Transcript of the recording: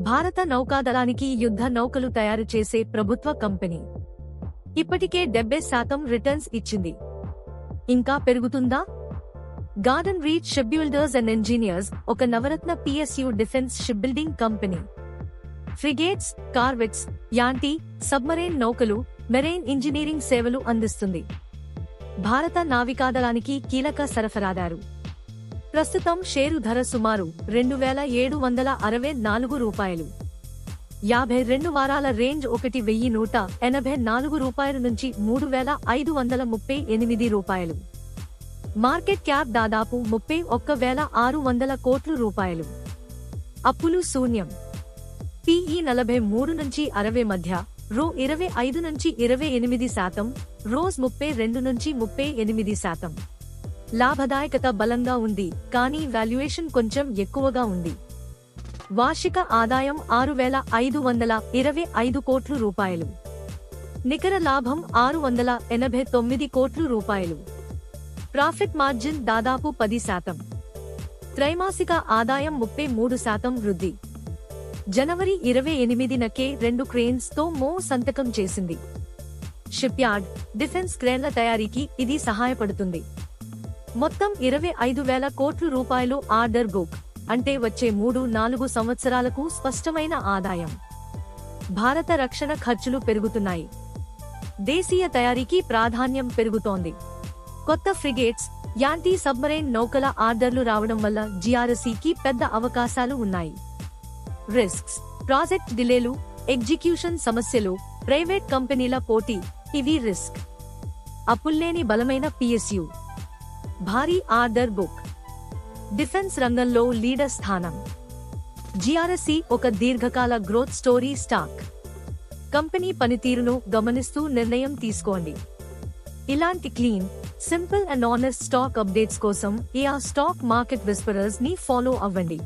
భారత నౌకాదళానికి యుద్ధ నౌకలు తయారు చేసే ప్రభుత్వ కంపెనీ. ఇప్పటికే 70% రిటర్న్స్ ఇచ్చింది. ఇంకా పెరుగుతుందా? Garden Reach Shipbuilders and Engineers ఒక Navratna PSU defence shipbuilding company. Frigates, corvettes, anti submarine నౌకలు, మెరైన్ ఇంజనీరింగ్ సేవలు అందిస్తుంది. భారత నావికాదళానికి కీలక సరఫరాదారు. ప్రస్తుతం షేరు ధర సుమారు రూ. 52 వారాల రేంజ్ రూ. 1184 నుంచి రూ. 3538. మార్కెట్ క్యాప్ దాదాపు రూ. 31,600 అప్పులు శూన్యం. PE 43 నుంచి 60 మధ్య, ROE 25 నుంచి 28%, ROAS 32 నుంచి 38%. లాభదాయకత బలంగా ఉంది, కానీ వాల్యుయేషన్ కొంచెం ఎక్కువగా ఉంది. వార్షిక ఆదాయం రూ. 6,525 నికర లాభం రూ. 689. ప్రాఫిట్ మార్జిన్ దాదాపు 10%. త్రైమాసిక ఆదాయం 33% వృద్ధి. జనవరి 28న 2 క్రేన్స్ తో సంతకం చేసింది. షిప్యార్డ్, డిఫెన్స్ క్రేన్ల తయారీకి ఇది సహాయపడుతుంది. మొత్తం 25,000 కోట్ల రూపాయలు ఆర్డర్ బుక్, అంటే వచ్చే 3-4 సంవత్సరాలకు స్పష్టమైన ఆదాయం. భారత రక్షణ ఖర్చులు పెరుగుతున్నాయి. దేశీయ తయారీకి ప్రాధాన్యం పెరుగుతోంది. కొత్త ఫ్రిగేట్స్, యాంటీ సబ్మరైన్ నౌకల ఆర్డర్లు రావడం వల్ల GRSకి పెద్ద అవకాశాలు ఉన్నాయి. రిస్క్స్, ప్రాజెక్ట్ డిలేలు, ఎగ్జిక్యూషన్ సమస్యలు, ప్రైవేట్ కంపెనీల పోటీ ఇవి రిస్క్. అప్పుల్లేని బలమైన PSU. భారీ ఆర్డర్ బుక్. డిఫెన్స్ రంగంలో లీడర్ స్థానం. GRC ఒక దీర్ఘకాల గ్రోత్ స్టోరీ స్టాక్. కంపెనీ పనితీరును గమనిస్తూ నిర్ణయం తీసుకోండి. ఇలాంటి clean, simple and honest stock updates కోసం AR స్టాక్ మార్కెట్ విస్పరర్స్ ని ఫాలో అవ్వండి.